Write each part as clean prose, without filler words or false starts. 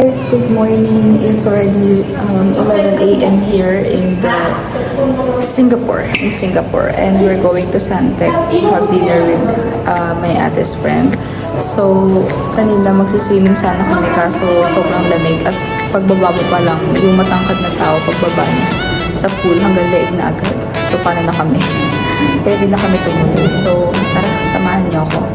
Guys, good morning. It's already 11 a.m. here in Singapore, and we're going to Suntec to have dinner with my ate's friend. So, kanina magsiswimming sana kami kaso sobrang lamig at pagbaba mo pa lang, yung matangkad na tao pagbaba niya sa pool hanggang leeg na agad. So, paano na kami? Kaya hindi na kami tumuloy. So, tara, samahan niyo ako.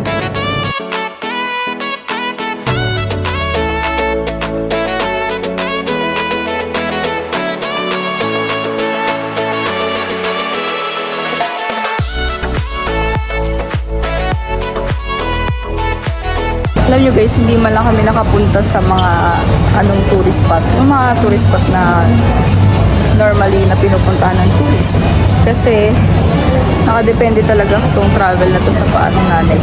Alam nyo guys, hindi man lang kami nakapunta sa mga tourist spot. Yung mga tourist spot na normally na pinupuntahan ng tourist. Kasi nakadepende talaga itong travel na to sa paa ng nanay.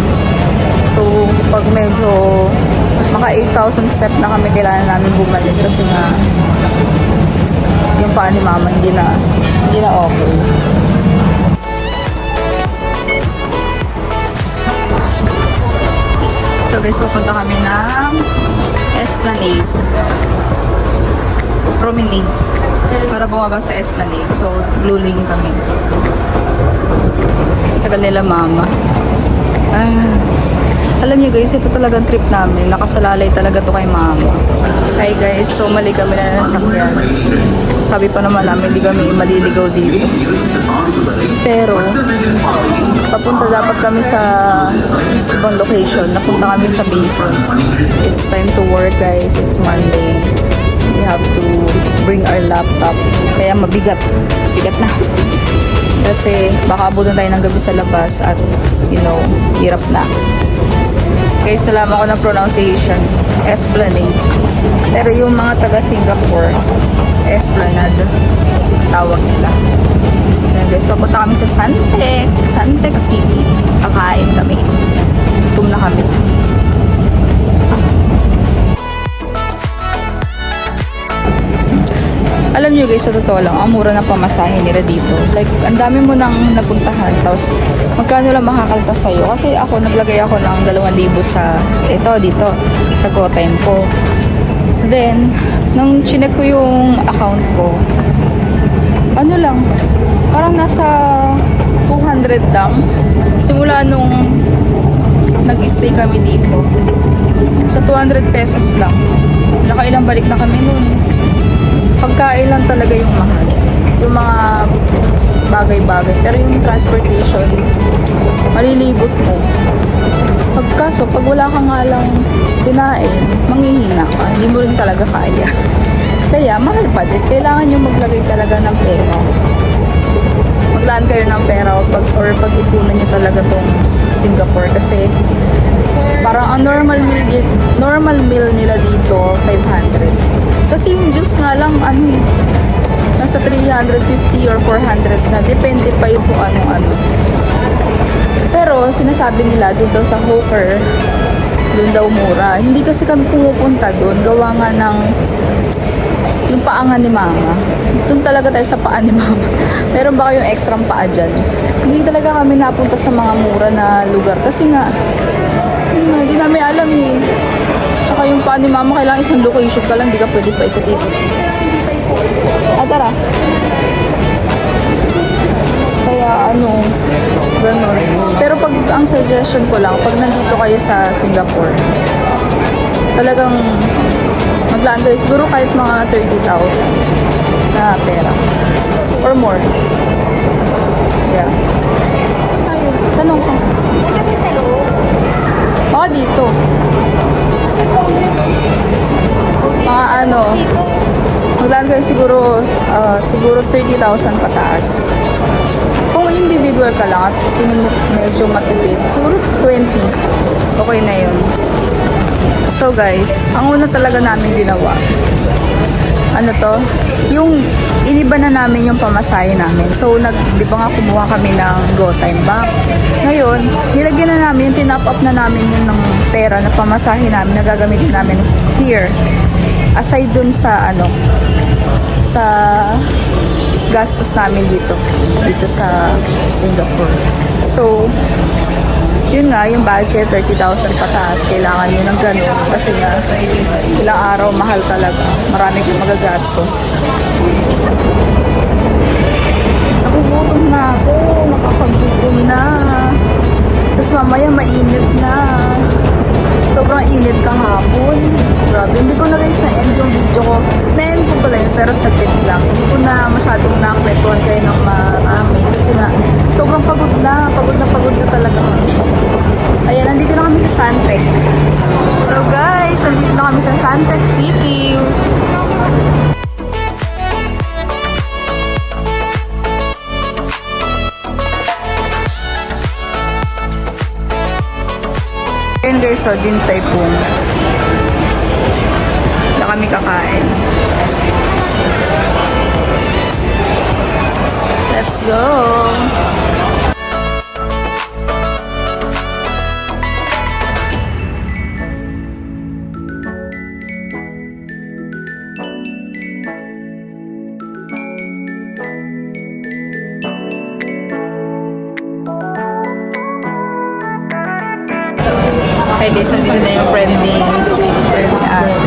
So pag medyo maka 8,000 step na kami, kailangan namin bumalik kasi nga yung paa ni mama hindi na okay. So guys, pupunta kami ng Esplanade. Promenade. Para bumaba sa Esplanade. So, Blue Lane kami. Tagal nila mama. Alam niyo guys, ito talagang trip namin. Nakasalalay talaga to kay mama. Hi guys, so mali kami na nasakyan. Sabi pa naman namin, hindi kami maliligaw dito. Pero, papunta dapat kami sa ibang location. Napunta kami sa Bayfront. It's time to work guys. It's Monday. We have to bring our laptop. Kaya mabigat. Bigat na. Kasi baka abutan tayo ng gabi sa labas at hirap na. Guys, nalaman ko ng pronunciation. Esplanade. Pero yung mga taga Singapore, Esplanade tawag nila. Ayan guys, papunta kami sa Suntec City. Kakain kami. Gutom na kami. Alam nyo guys, sa totoo lang, ang mura ng pamasahe nila dito. Like, ang dami mo nang napuntahan. Tapos, magkano lang makakaltas sa'yo. Kasi ako, naglagay ako ng 2,000 sa, dito, sa GoTime ko. Then, nung chinek ko yung account ko, ano lang, parang nasa 200 lang. Simula nung nag-stay kami dito. Sa 200 pesos lang. Nakailang balik na kami nun. Pagkain lang talaga yung mahal. Yung mga bagay-bagay. Pero yung transportation, malilibot mo. Pagkaso, pag wala ka nga lang kinain, manghihina ka. Hindi mo rin talaga kaya. Kaya, mahal pa din. Kailangan nyo maglagay talaga ng pera. Maglaan kayo ng pera or pag-ipunan nyo talaga tong Singapore. Kasi, parang ang normal meal nila dito, 500. Kasi yung juice nga lang, nasa 350 or 400 na. Depende pa yung kung ano-ano. Pero, sinasabi nila, doon daw sa hawker, doon daw mura. Hindi kasi kami pumupunta doon. Gawa nga ng yung paangan ni mama. Doon talaga tayo sa paa ni mama. Meron ba kayong extra paa dyan? Hindi talaga kami napunta sa mga mura na lugar. Kasi nga, hindi namin alam eh. Tsaka yung paa ni mama, kailangan isang location ka lang. Hindi ka pwede pa ikot-ikot. Tara. Kaya ganun. Pero pag ang suggestion ko lang, pag nandito kayo sa Singapore, talagang maglaan kayo siguro kahit mga 30,000 na pera. Or more. Yeah. Tayo. Tanong ko. Baka dito. Mga maglaan kayo siguro 30,000 pataas. Kung individual ka lang at tingin mo medyo matipid, siguro 20. Okay na yun. So guys, ang una talaga namin ginawa, yung iniba na namin yung pamasahe namin. So, di ba nga kumuha kami ng GoTime back. Ngayon, nilagyan na namin, tinop up na namin yun ng pera na pamasahe namin, na gagamitin namin here. Aside dun sa, sa gastos namin dito sa Singapore. So, Yun nga, yung budget, 30,000 pataas. Kailangan nyo ng ganun. Kasi nga, ilang araw, mahal talaga. Marami kong magagastos. Nakugutom na ako. Nakakagutom na. Tapos mamaya, mainit na. Sobrang init kahapon. Grabe. Hindi ko na guys na-end yung video ko. Na-end ko pala yun, pero saglit lang. Hindi ko na masyadong nakakwentuhan kayo ng marami. Kasi nga, sobrang pagod na. Pagod na talaga kami. Ayan, nandito na kami sa Suntec. So guys, nandito na kami sa Suntec City. Ayan guys, so Din Tai Fung. Na kami kakain. Let's go! Hi guys, nandito na yung friend ni Ate.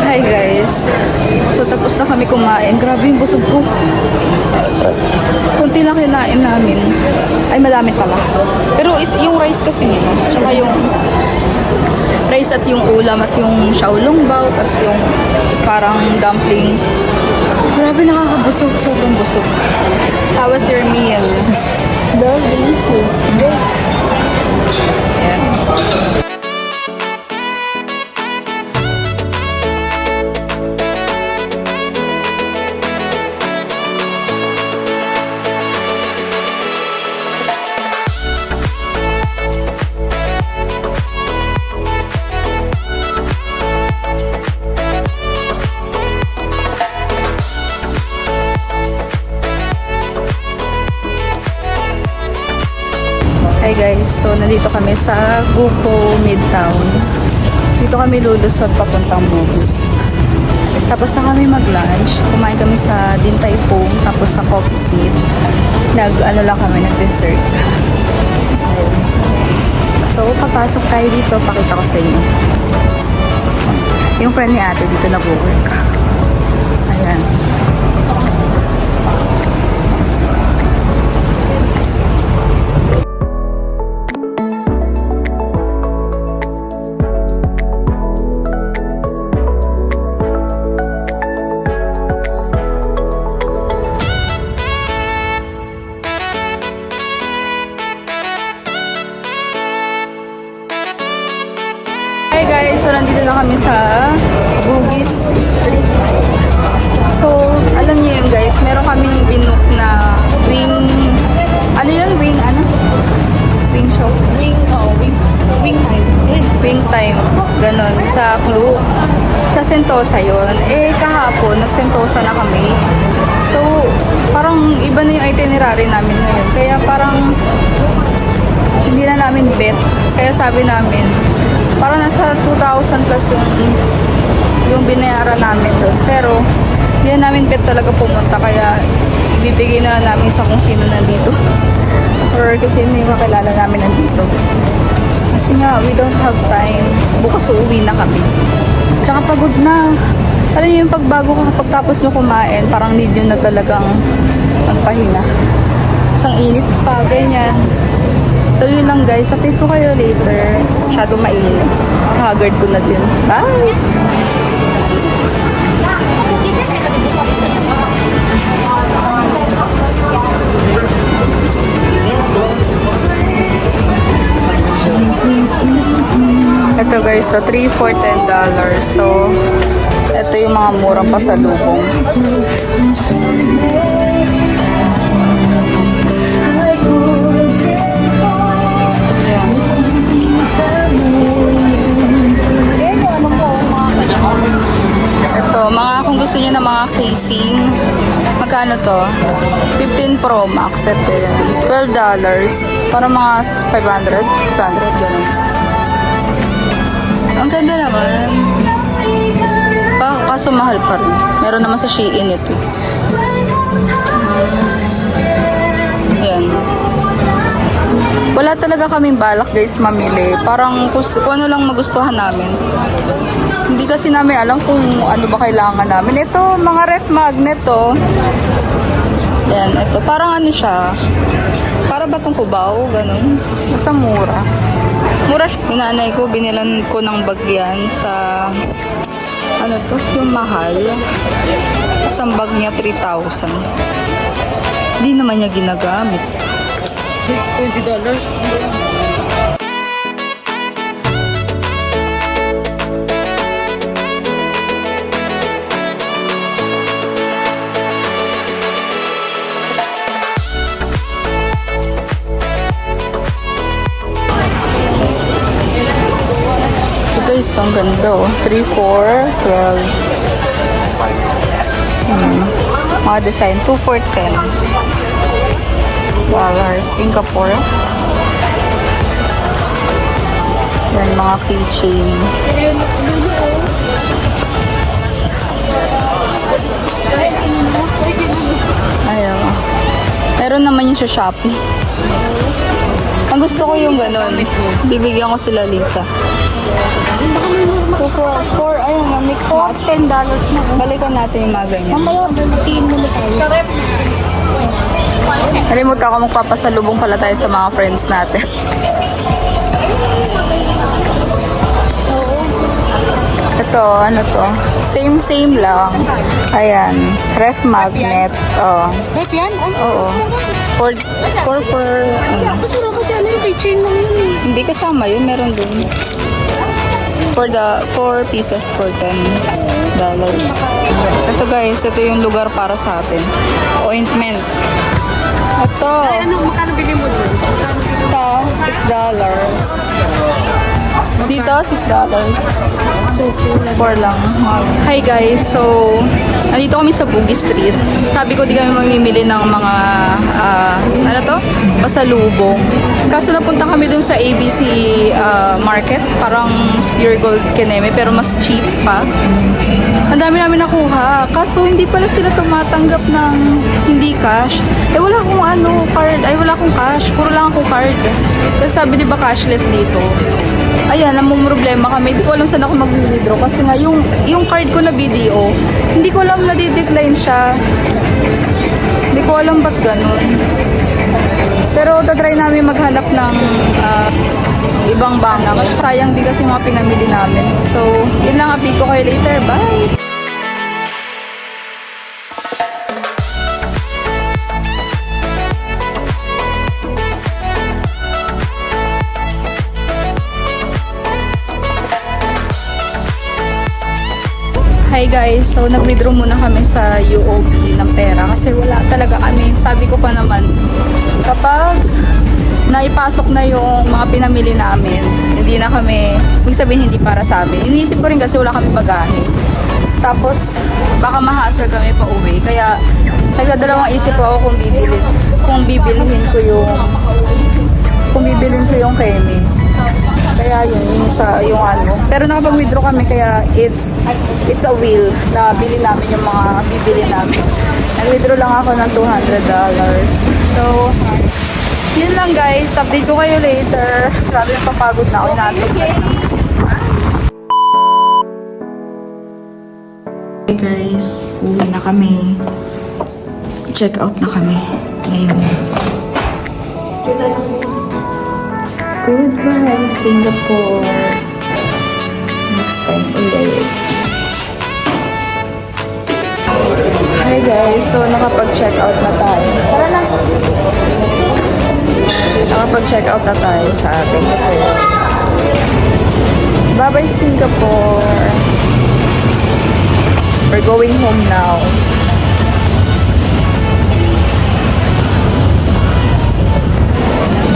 Hi guys. So tapos na kami kumain. Grabe yung busog ko. Kunti lang kinain namin. Ay, madami pala. Pero yung rice kasi nila. Tsaka yung rice at yung ulam at yung xiaolongbao. Tapos yung parang dumpling. Grabe, nakakabusog. Sobrang busog. How was your meal? Delicious. Yeah. Hi guys, so nandito kami sa Gupo Midtown. Dito kami lulusot papuntang Bugis. Tapos na kami mag-lunch. Kumain kami sa Din Tai Fung, tapos sa Coffee Smith. Nag-ano lang kami, nag-dessert. So, papasok tayo dito, pakita ko sa inyo. Yung friend ni Ate dito nag-work. Ayan. Hi guys, so nandito na kami sa Bugis Street. So, alam niyo yun guys, meron kaming binook na wing, ano yun? Wing ano? Wing show? Wing time. Wing time, ganon, sa Clue. Sa Sentosa yun. Eh, kahapon, nag-Sentosa na kami. So, parang iba na yung itinerary namin ngayon. Kaya parang hindi na namin bet. Kaya sabi namin, parang nasa 2,000 plus yung binayaran namin doon. Pero, hindi na namin bet talaga pumunta. Kaya, ibibigay na namin sa kung sino nandito. Or kasi sino yung kakilala namin nandito. Kasi nga, we don't have time. Bukas uuwi na kami. Tsaka pagod na. Alam niyo yung pagbago ko kapag tapos nyo kumain, parang need nyo na talagang magpahinga. Isang init pa, ganyan. So yun lang guys, update ko kayo later. Masyadong mainit. Haggard ko na din. Bye! guys. So, 3 for $10. So, ito yung mga murang pasalubong. Ito, mga kung gusto niyo ng mga casing, magkano to? 15 Pro Max. Ito yun. $12. Para mga 500, 600, ganun. Ang ganda naman. Kaso mahal pa rin. Meron naman sa Shein ito. Yan. Wala talaga kaming balak guys mamili. Parang kung ano lang magustuhan namin. Hindi kasi namin alam kung ano ba kailangan namin. Ito, mga ref magnet to. Yan, ito. Parang ano siya. Para batong kubaw, ganun. Basta mura. Mura siya. Yung ko, binilan ko ng bagyan sa ano to, yung mahal. Isang bag niya 3,000. Hindi naman niya ginagamit. $20. Guys, ang ganda oh. 3, 4, 12. Mga design. 2 for $10. Singapore. Yan, mga keychain. Ayaw. Meron naman yung sa Shopee. Ang gusto ko yung ganun. Bibigyan ko sila Lisa. So for ayun nga, mix match. $10 na. Balikan natin yung mga ganyan. Mamaya, bumatiin mo na tayo. Sarap. Nalimutan ko magpapasalubong pala tayo sa mga friends natin. Ito, ano to? Same lang. Ayan. Ref magnet. Oh. Rep yan? Oo. For Mas mura kasi ano yung keychain lang yun eh. hindi kasama yun. Meron dun. For the 4 pieces for $10. Ito guys, ito yung lugar para sa atin. Ointment. Ito. Ay, ano, makano bili mo dun? Sa $6. Dito, $6. So, $4 lang. Hi guys, so nandito kami sa Bugis Street. Sabi ko di kami mamimili ng mga ano to? Pasalubong. Kaso napunta kami dun sa ABC Market, parang Pure Gold Kineme, pero mas cheap pa. Ang dami namin nakuha. Kaso hindi pala sila tumatanggap ng hindi cash. Eh wala akong card. Ay wala akong cash. Puro lang akong card. Kasi sabi di ba cashless dito. Ayan, namumroblema kami. Hindi ko alam saan ako mag-withdraw. Kasi nga, yung card ko na video, hindi ko alam na di-decline siya. Hindi ko alam ba't ganun. Pero tatry namin maghanap ng ibang bangka. Mas sayang din kasi mga pinamili namin. So, yun lang. Update ko kayo later. Bye! Hi guys, so nag-withdraw muna kami sa UOB ng pera kasi wala talaga kami. Sabi ko pa naman, kapag naipasok na yung mga pinamili namin, hindi na kami, ibig sabihin hindi para sa amin. Iniisip ko rin kasi wala kami bagahe. Tapos, baka mahasar kami pa uwi. Kaya, nagdadalawang isip ako kung bibilhin ko yung Kemi. Kaya yun, yung ano. Pero nakapag-withdraw kami kaya it's a will na bili namin yung mga bibili namin. Nag-withdraw lang ako ng $200. So, yun lang guys. Update ko kayo later. Grabe yung papagod na ako. Inaantok na. Hey guys, uwi na kami. Check out na kami. Ngayon. Goodbye, Singapore. Next time ulit. Hi guys, so nakapag-check out na tayo. Tara na! Nakapag-check out na tayo sa ating hotel. Bye-bye, Singapore. We're going home now.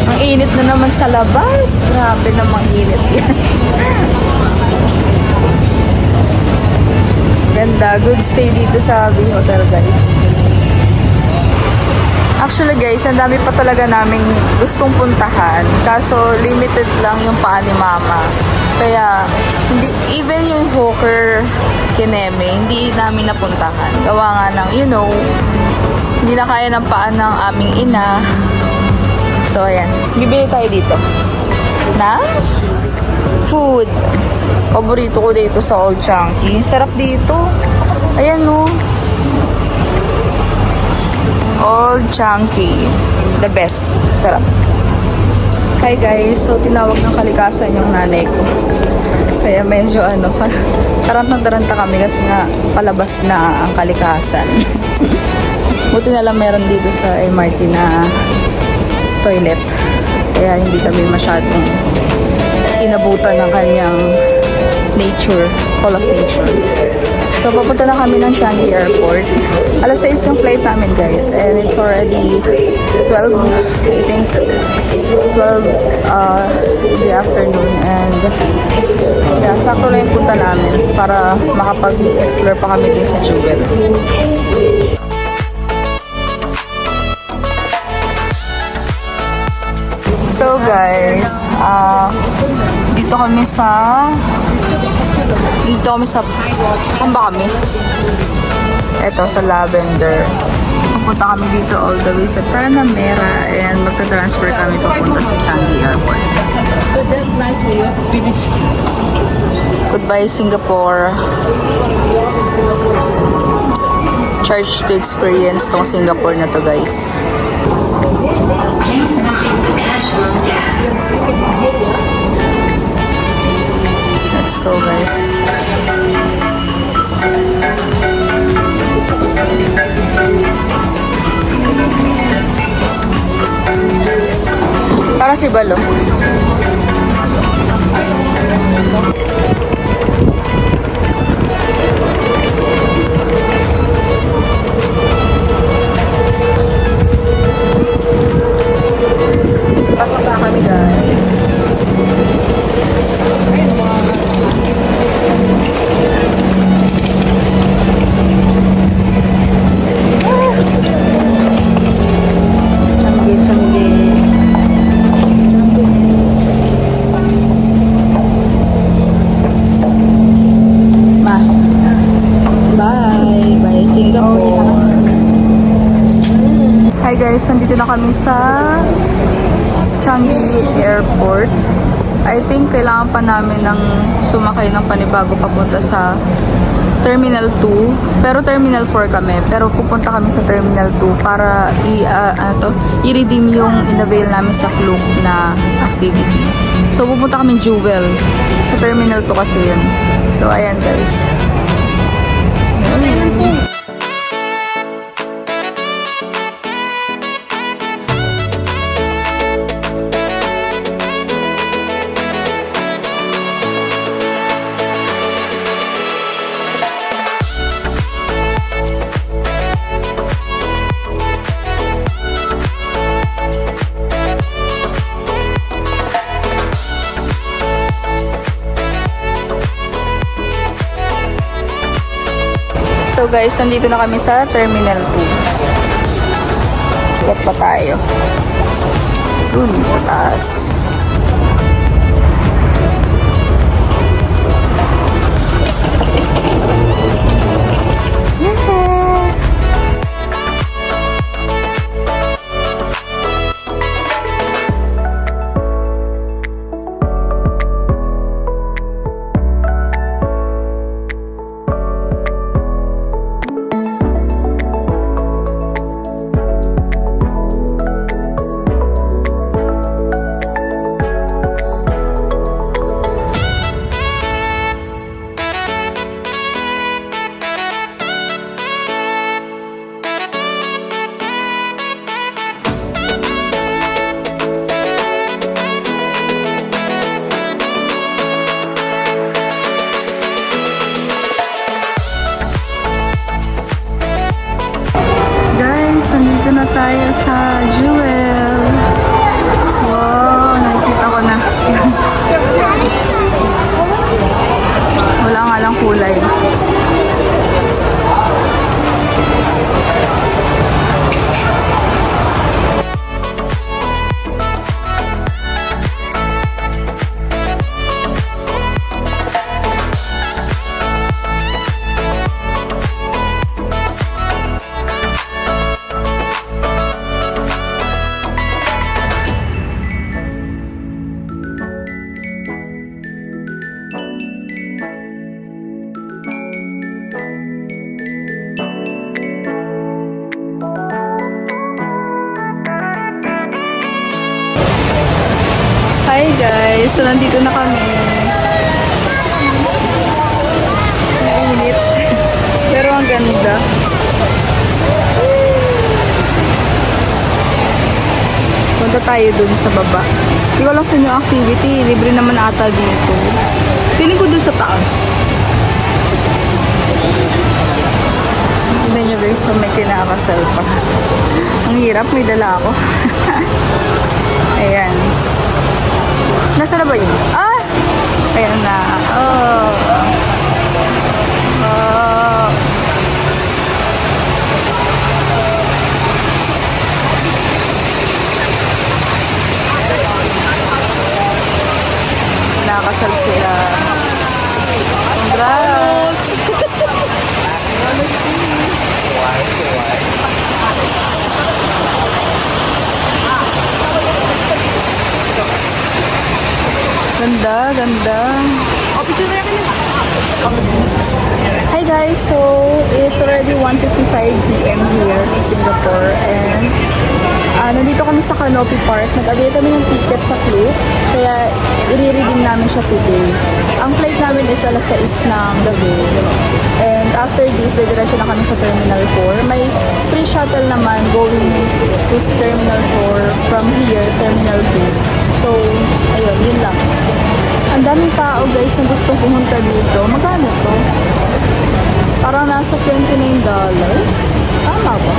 Ang init na naman sa labas. Grabe namang init yan. Ganda. Good stay dito sa B Hotel, guys. Actually guys, ang dami pa talaga naming gustong puntahan. Kaso limited lang yung paa ni Mama. Kaya, hindi, even yung Hawker Kineme, hindi namin napuntahan. Gawa nga ng, you know, hindi na kaya ng paa ng aming ina. So, ayan. Bibili tayo dito. Na? Food. Paborito ko dito sa Old Chunky. Sarap dito. Ayan, no. Old Chunky. The best. Sarap. Hi guys. So, tinawag ng kalikasan yung nanay ko. Kaya medyo taranta kami kasi nga palabas na ang kalikasan. Buti na lang meron dito sa MRT na toilet. Kaya hindi kami masyadong inabutan ng kanyang nature, call of nature. So, papunta na kami ng Changi Airport. Alas 6 yung flight namin, guys. And it's already 12, I think. 12 in the afternoon. And, yeah, sakto lang yung punta namin para makapag-explore pa kami din sa Jewel. So, guys, dito kami sa saan ba kami? Ito, sa Lavender. Pupunta kami dito all the way sa Tanamera and magta-transfer kami papunta sa Changi Airport. So just nice for you to finish. Goodbye, Singapore. Charge to experience tong Singapore na to, guys. Let's go, guys. Para si Balo. Pasok na kami, guys. Hi guys, nandito na kami sa Changi Airport. I think kailangan pa namin ng sumakay ng panibago papunta sa Terminal 2. Pero Terminal 4 kami. Pero pupunta kami sa Terminal 2 para i-redeem yung in-avail namin sa Klook na activity. So pupunta kami Jewel. Sa Terminal 2 kasi yun. So ayan guys. So guys, nandito na kami sa Terminal 2. Sikat pa tayo. Dun sa taas. try. Hi guys! So, nandito na kami. Mainit. Pero ang ganda. Punta tayo dun sa baba. Hindi ko lang sa inyo activity. Libre naman ata dito. Piling ko dun sa taas. Tignan nyo guys, so may kinakasal pa. Ang hirap, may dala ako. Ayan. Nasa na ba yun? Ah! Ayan na. Oh. Oh. Nakasal sila. Congrats! Ganda, ganda. Hi guys, so it's already 1:55 p.m. here sa Singapore and nandito kami sa Canopy Park. Nag-avail kami ng ticket sa Klook, kaya i-redeem namin siya today. Ang flight namin is alas 6 ng gabi. And after this, didiretso na kami sa Terminal 4. May free shuttle naman going to Terminal 4 from here, Terminal 2. So, ayun, yun lang. Ang daming tao guys na gustong pumunta dito. Magkano to? Parang nasa $29. Tama ba?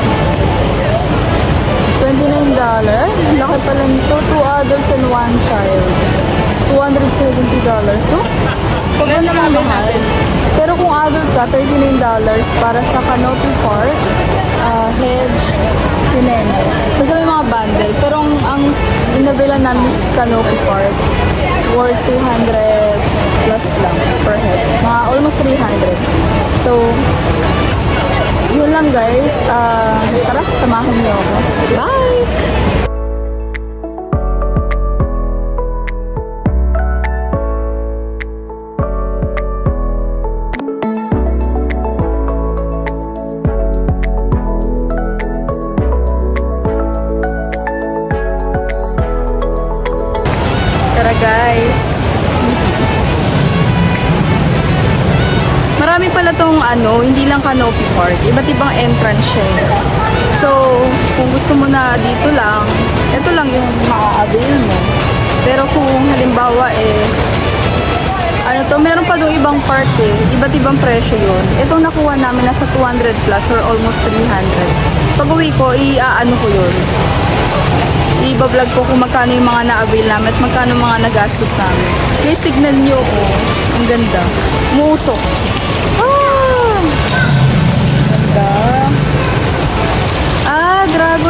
$29? Laki pala nito. 2 adults and 1 child. $270. So, sobrang naman mahal. Pero kung adult ka, $39 para sa Canopy Park, Hedge, Pinene. Basta may mga bundle. Pero ang inabila namin is Canopy Park. Worth 200 plus lang per head. Mga almost 300. So, yun lang guys. Tara, samahan niyo ako. Bye! Tara guys. Marami pala tong hindi lang Canopy Park. Iba't ibang entrance siya. So, kung gusto mo na dito lang, ito lang yung maa-avail mo. Pero kung halimbawa meron pa doon ibang park iba't ibang presyo yun. Itong nakuha namin nasa 200 plus or almost 300. Pag uwi ko, i-aano ko yun. I-vlog ko kung magkano yung mga na-avail namin at magkano mga nagastos namin. Guys, tignan nyo, ang ganda. Musok. Ganda.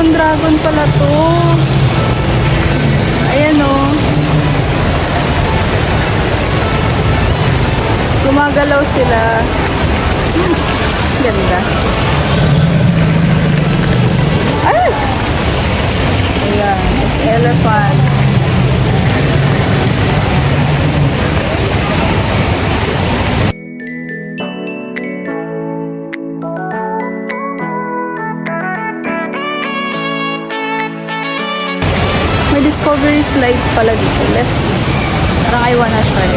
Dragon pala to. Ayan gumagalaw sila. Ganda. Ayan, it's elephant. May discovery slide pala dito. Let's see. Parang I wanna try.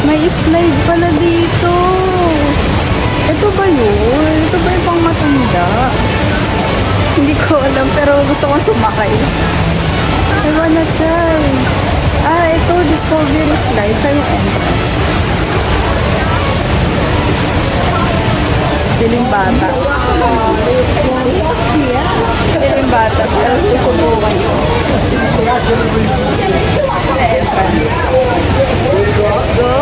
May slide pala dito. Ito ba yun? Ito ba yung pang matanda? Hindi ko alam, pero gusto kong sumakay. I wanna try. Ito, discovery slide sa yung entrance. Piling bata. Piling bata. Pero susubukan nyo. Na entrance. Let's go!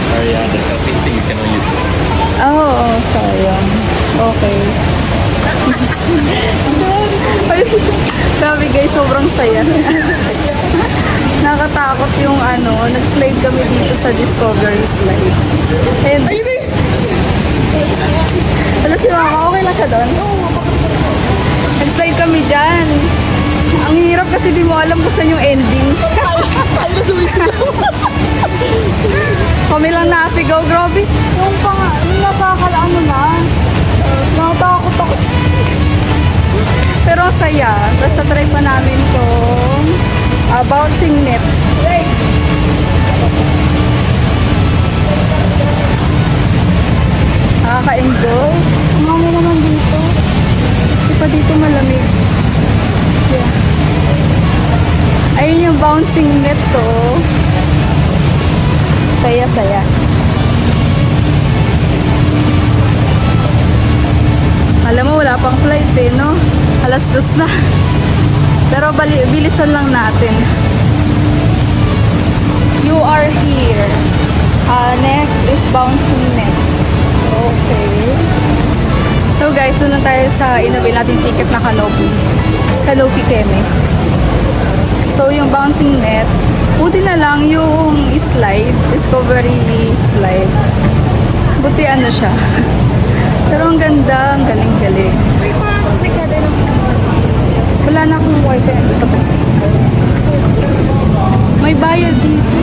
Sorry, the selfie stick you cannot use. Oo, sayang. Okay. Ay, grabe guys, sobrang saya. Nakatakot yung nag-slide kami dito sa Discovery Slide. And, wala si Mama, okay lang siya doon? Nag-slide kami dyan. Ang hirap kasi di mo alam kung saan yung ending. Kami lang nasigaw, grabe. Yung nakakalaano na. Nakatakot ako. Pero ang saya. Basta try pa namin tong bouncing net. Nakaka-enjoy. Umami naman dito. Di pa dito malamig. Yeah. Ayun yung bouncing net to. Saya-saya. Alam mo, wala pang flight eh, no? Alas 2 na. Pero bilisan lang natin. You are here. Next is bouncing net. Okay. So guys, doon lang tayo sa inabil natin ticket na Canopy. Canopy Keme. So yung bouncing net, buti na lang yung slide, Discovery Slide. Buti ano siya. Pero ang ganda, ang galing-galing. Wala na akong wifi ando sa bag. May bayad dito.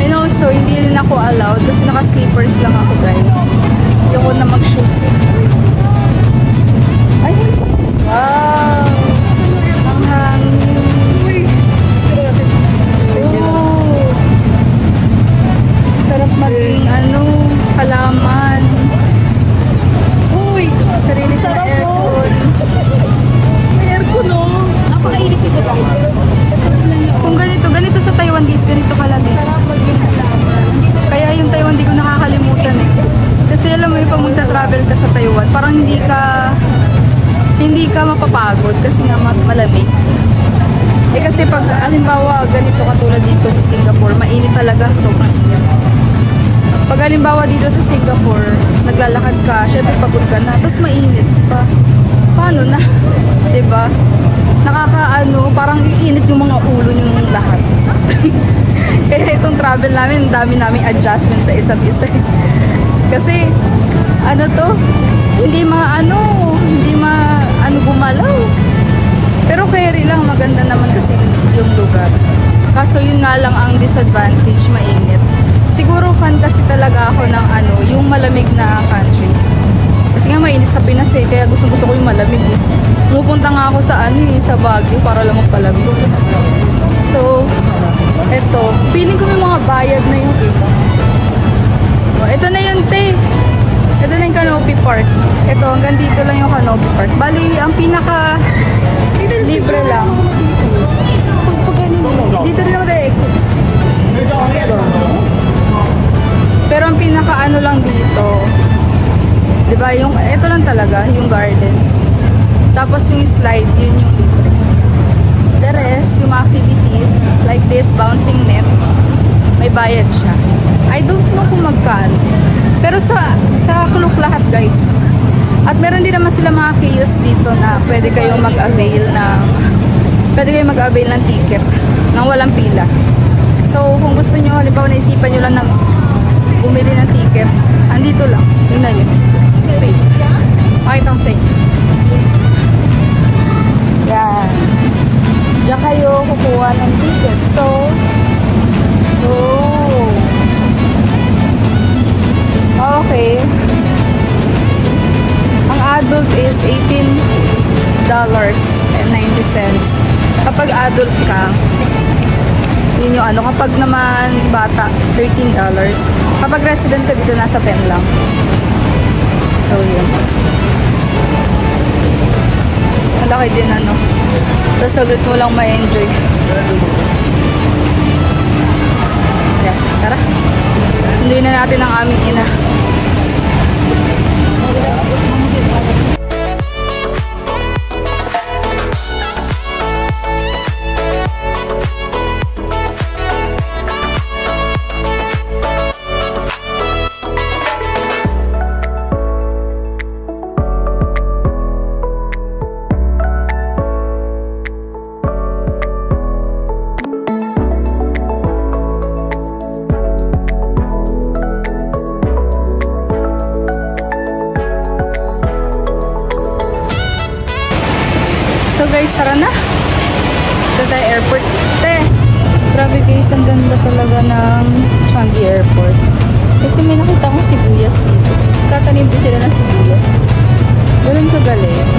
And also, hindi rin ako allowed kasi naka-slippers lang ako guys. Ayoko na mag-shoes. Ay! Wow! Ang hangin. Oh! Sarap maging halaman. Uy! Sarili sa Sarap aircon. May aircon, no? Napakainit ito lang. Kung ganito sa Taiwan guys, ganito kalamig. Sarap maging halaman. Kaya yung Taiwan di ko nakakalimutan eh. Kasi alam mo yung pag magta-travel ka sa Taiwan, parang hindi ka mapapagod kasi nga malamig. Eh kasi pag halimbawa ganito katulad dito sa Singapore, mainit talaga, sobrang init. Pag halimbawa dito sa Singapore, naglalakad ka, syempre pagod ka na, tapos mainit pa. Paano na? 'Di ba? Parang iinit yung mga ulo yung lahat. Kaya itong travel namin, dami naming adjustment sa isa't isa. Kasi hindi gumalaw. Pero carry lang, maganda naman kasi yung lugar. Kaso yun nga lang ang disadvantage, mainit. Siguro fan kasi talaga ako ng yung malamig na country. Kasi nga mainit sa Pinas eh, kaya gusto ko yung malamig eh. Pumupunta nga ako sa sa Baguio para lang magpalamig. So, eto, feeling ko may mga bayad na yung iba. Oh, ito na yun, te. Ito na yung Canopy Park. Ito, hanggang dito lang yung Canopy Park. Bali, ang pinaka libre lang. Dito din naman tayo exit. Pero ang pinaka lang dito, diba, ito lang talaga, yung garden. Tapos yung slide, yun yung libre. The rest, yung activities, like this, bouncing net, may bayad siya. I don't know kung magkano. Pero sa Klook lahat guys. At meron din naman sila mga kiosks dito na pwede kayong mag-avail ng ticket nang walang pila. So kung gusto nyo, halimbawa naisipan nyo lang na bumili ng ticket, andito lang. Yun na yun. Wait. Pakita ko sa inyo. Yan. Diyan kayo kukuha ng ticket. So, okay. Ang adult is $18.90. Kapag adult ka, yun yung kapag naman bata, $13. Kapag resident ka dito, nasa 10 lang. So, yun. Malaki din tapos saglit mo lang ma-enjoy. Yeah, tara. Sunduin na natin ang aming ina. So guys, tara na. Ito tayo airport. Te, grabe guys, ang ganda talaga ng Changi Airport. Kasi may nakita kong sibuyas dito. Katanim din sila ng sibuyas. Ganun kagaling.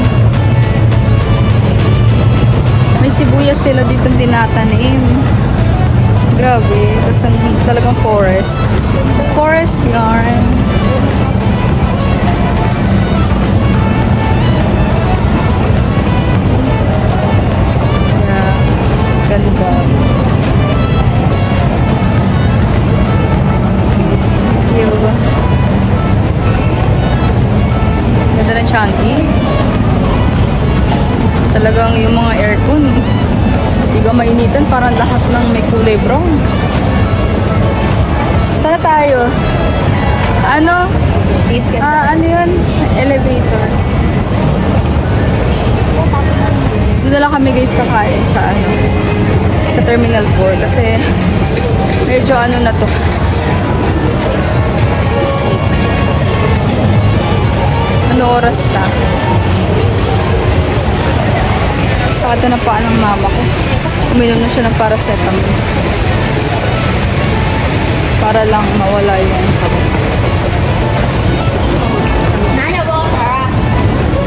May sibuyas sila dito tinatanim. Grabe. Tapos talagang forest. Forest yarn. Ganda. Cute. Ganda ng Changi. Talagang yung mga aircon. Hindi ka mainitan. Parang lahat ng may kulay brown. Tara tayo. Ano? Ano yun? Elevator. Doon lang kami guys kakain sa sa Terminal 4 kasi medyo na to. Ano oras na? Sakit na paa ng mama ko. Uminom na siya ng paracetamol. Para lang mawala yung sakit.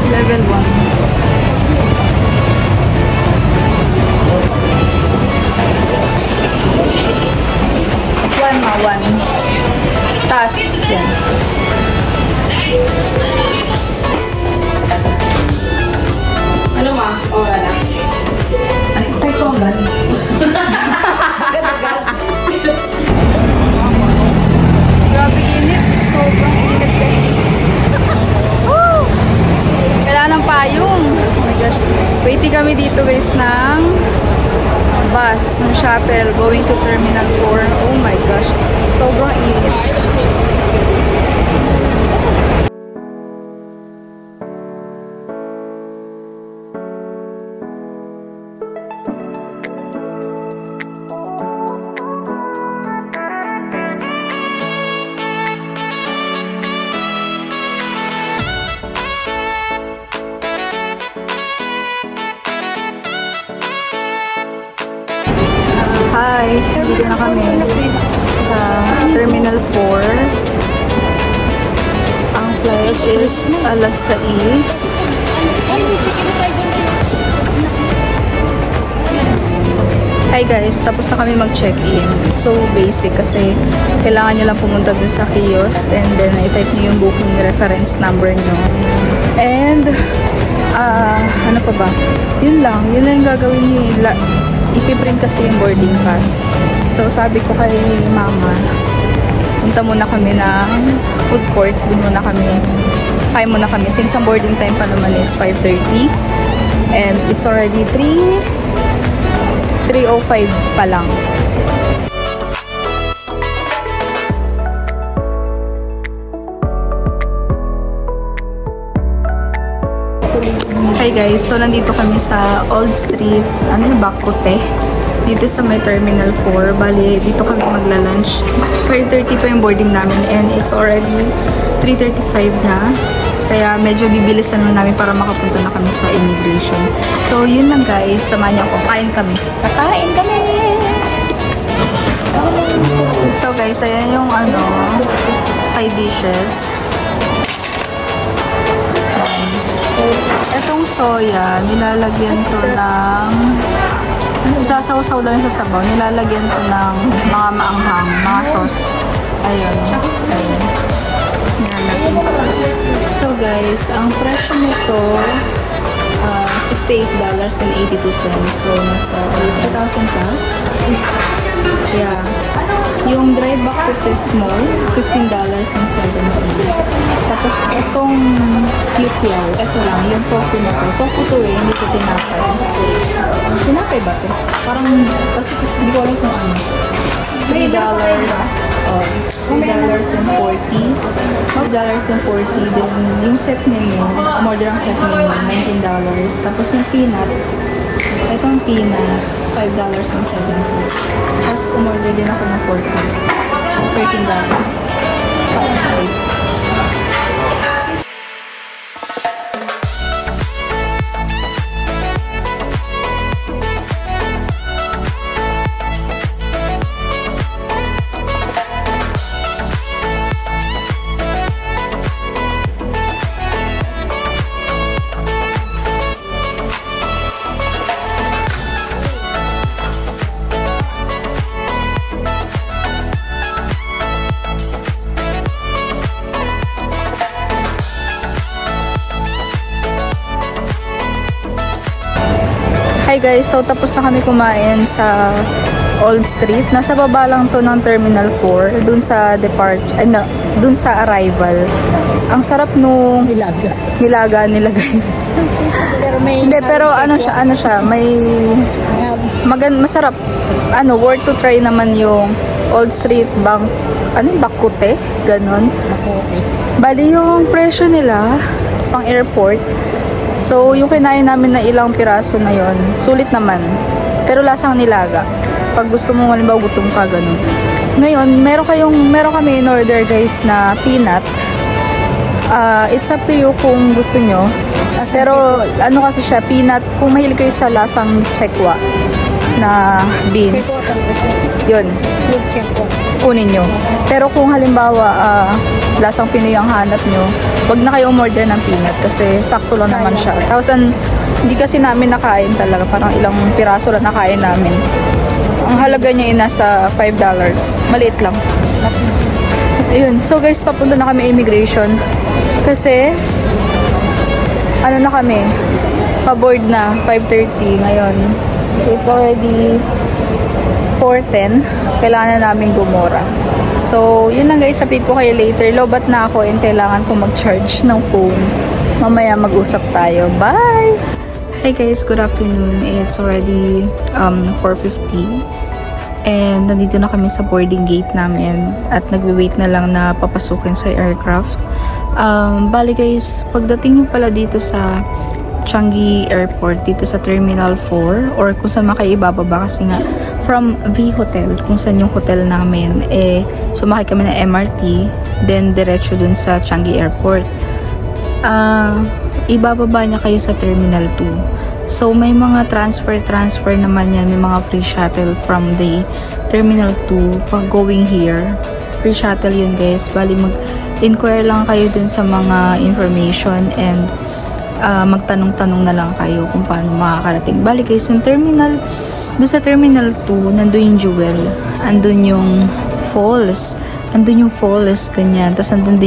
Level 1. One. Tas. Yan. Ano ma? Wala na. Ay, tonggan. Grabe init. Sobrang init guys. Woo! Kailangan ng payong. Oh my gosh. Waiting kami dito guys ng bus, ng shuttle going to Terminal 4. Oh my gosh. Sobrang init. Hi, dito na kami sa Terminal 4. Ang flight is alas 6. Hi guys, tapos na kami mag-check-in. It's so basic kasi kailangan nyo lang pumunta dun sa kiosk and then i-type nyo yung booking reference number nyo. And, ano pa ba? Yun lang yung gagawin nyo. Ipiprint kasi yung boarding pass. So, sabi ko kay mama, punta muna kami ng food court. Dun muna kami. Kain muna kami. Since ang boarding time pa naman is 5:30. And it's already 3:05 pa lang. Hi guys, so nandito kami sa Old Street, ano yung Bakute, dito sa may Terminal 4. Bali, dito kami magla-lunch. 5:30 pa yung boarding namin and it's already 3:35 na. Kaya medyo bibilisan lang namin para makapunta na kami sa immigration. So, yun lang guys, samahan niyo ako. Kain kami. Kakain kami! So guys, ayan yung side dishes. Etong soya, nilalagyan to ng isasaw-saw lang sa sabaw. Nilalagyan to ng mga maanghang, mga sauce. Ayun. Nilalagyan ko. So guys, ang presyo nito $68.82. So nasa 8,000 plus. Yeah. Yung dry bakute small, $15.70. Tapos itong pipiao, ito lang, yung tofu na to. Tofu to eh, hindi to tinapay. Tinapay ba to? Parang, kasi hindi ko alam kung ano. $3. Oh, $3.40. $3.40. Then, yung set menu, umorder ang set menu, $19. Tapos yung peanut, itong peanut, $5.70. Tapos umorder din ako ng pork ribs, $13. Hi guys, so tapos na kami kumain sa Old Street. Nasa baba lang to ng Terminal 4, dun sa dun sa arrival. Ang sarap nung nilaga nila guys. Pero may... Hindi, pero ano siya, may masarap. Worth to try naman yung Old Street bakute, ganon. Bali yung presyo nila pang airport. So, yung kinain namin na ilang piraso na yon, sulit naman. Pero lasang nilaga. Pag gusto mo, halimbawa gutom ka, ganun. Ngayon, meron kami in order guys na peanut. It's up to you kung gusto nyo. Pero, kasi siya, peanut, kung mahilig kayo sa lasang chekwa na beans, yun, kunin nyo. Pero kung halimbawa, lasang Pinoy ang hanap nyo, wag na kayo umorder ng peanut kasi sakto lang naman siya. Tapos hindi kasi namin nakain talaga. Parang ilang piraso lang nakain namin. Ang halaga niya ay nasa $5. Maliit lang. Ayun. So guys, papunta na kami immigration. Kasi, na kami? Pa-board na. 5:30 ngayon. It's already 4:10. Kailangan na namin gumora. So, yun lang guys, update ko kayo later. Lobat na ako and kailangan ko mag-charge ng phone. Mamaya mag-usap tayo. Bye! Hi guys, good afternoon. It's already 4:50 and nandito na kami sa boarding gate namin at nagwe-wait na lang na papasukin sa aircraft. Bali guys, pagdating nyo pala dito sa Changi Airport, dito sa Terminal 4 or kung saan kayo ibababa kasi nga from V Hotel, kung saan yung hotel namin, sumakay kami ng MRT, then diretso dun sa Changi Airport. Ibababa niya kayo sa Terminal 2. So, may mga transfer naman yan, may mga free shuttle from the Terminal 2 pag going here. Free shuttle yun guys. Bali, mag-inquire lang kayo dun sa mga information and magtanong-tanong na lang kayo kung paano makakarating. Bali guys, yung doon sa Terminal 2, nandun yung Jewel, andun yung falls, ganyan. Tapos nandun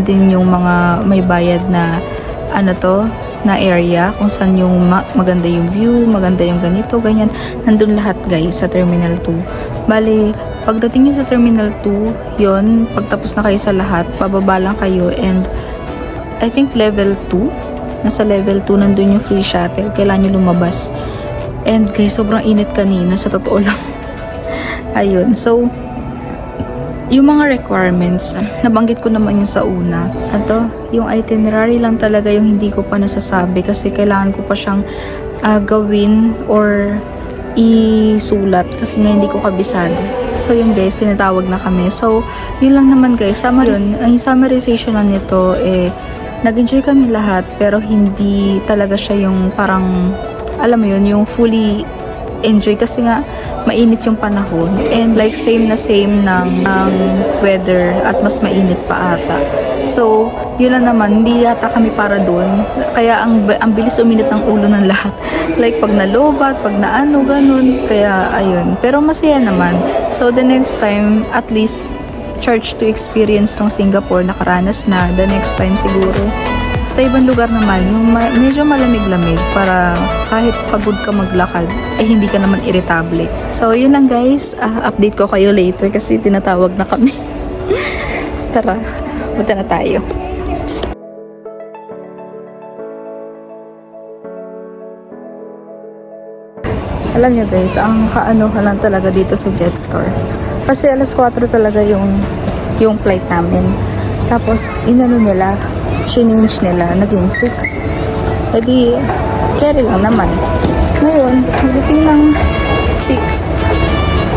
din yung mga may bayad na na area kung saan yung maganda yung view, maganda yung ganito, ganyan. Nandun lahat guys sa Terminal 2. Bali, pagdating nyo sa Terminal 2, yon, pagtapos na kayo sa lahat, bababa lang kayo and I think level 2. Nasa level 2 nandun yung free shuttle. Kailangan nyo lumabas. And guys, sobrang init kanina. Sa totoo lang. Ayun. So, yung mga requirements, nabanggit ko naman yung sa una. Yung itinerary lang talaga yung hindi ko pa nasasabi. Kasi kailangan ko pa siyang gawin or isulat. Kasi nga hindi ko kabisado. So, yun guys, tinatawag na kami. So, yun lang naman guys. Yung summarization lang nito, nag-enjoy kami lahat pero hindi talaga siya yung parang alam mo yun, yung fully enjoy kasi nga mainit yung panahon and like same ng weather at mas mainit pa ata. So, yun lang naman, hindi yata kami para doon. Kaya ang bilis uminit ng ulo ng lahat. Like pag nalobat, pag naano, ganun. Kaya ayun. Pero masaya naman. So, the next time, at least charge to experience tong Singapore, nakaranas na. The next time siguro Sa ibang lugar naman, yung medyo malamig-lamig para kahit pagod ka maglakad, hindi ka naman irritable. So, yun lang guys. Update ko kayo later kasi tinatawag na kami. Tara, punta na tayo. Alam niyo guys, ang kaanohan lang talaga dito sa Jetstar. Kasi alas 4 talaga yung flight namin. Tapos, inano nila, change nila, naging 6. E di, carry lang naman. Ngayon, pagdating ng 6,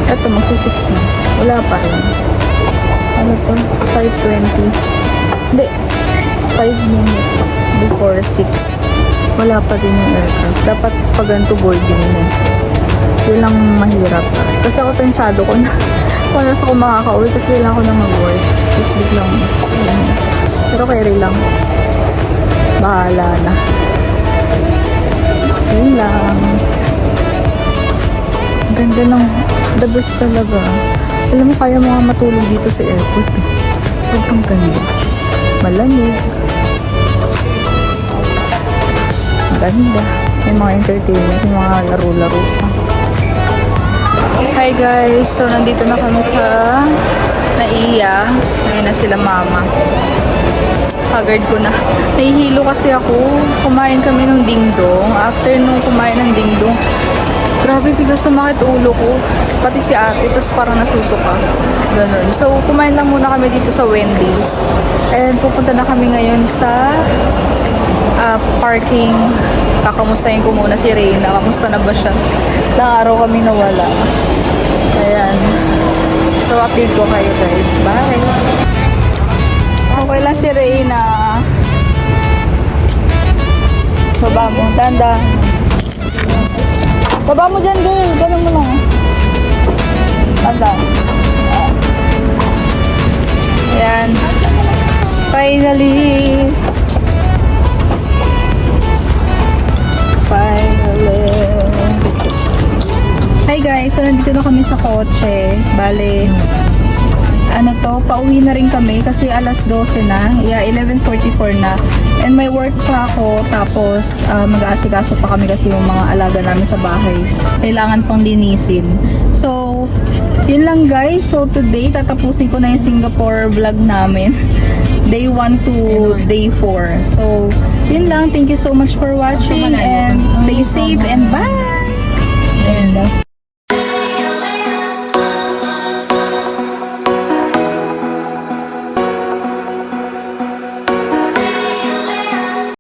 eto, magsi-6 na. Wala pa rin. Ano to? 5:20. Hindi, 5 minutes before 6. Wala pa din yung aircraft. Dapat pag ganito boarding na. Yun lang mahirap. Kasi ako tansyado ko na. Kung nasa ko makaka-uwi kasi kailangan ko na mag-work. Tapos biglang, pero carry lang. Bahala na. Yun lang. Ganda ng the best talaga. Alam mo, kaya mo nga matulog dito sa airport. Sobrang ganda. Malamig. Ganda. May mga entertainment, may mga laro-laro pa. Hi guys, so nandito na kami sa Naiya. Ngayon na sila mama. Haggard ko na. Nahihilo kasi ako. Kumain kami ng dingdong. After nung kumain ng dingdong, grabe bigla sumakit ulo ko. Pati si ate, tapos parang nasusuka. Ganun. So, kumain lang muna kami dito sa Wendy's. And pupunta na kami ngayon sa parking. Kakamustahin ko muna si Reyna. Kamusta na ba siya? Ilang araw kami nawala. Ayan. So, update ko kayo guys. Bye! Okay lang si Reyna. Baba mo. Tanda. Baba mo dyan, girl. Ganun mo lang. Tanda. Ayan. Finally. Hi guys, so nandito na kami sa kotse. Bale, ano to, pauwi na rin kami kasi alas 12 na. Yeah, 11:44 na. And may work pa ako. Tapos, mag-aasikaso pa kami kasi yung mga alaga namin sa bahay. Kailangan pang linisin. So, yun lang guys. So, today, tatapusin ko na yung Singapore vlog namin. Day 1 to day 4. So, yun lang. Thank you so much for watching and stay safe and bye!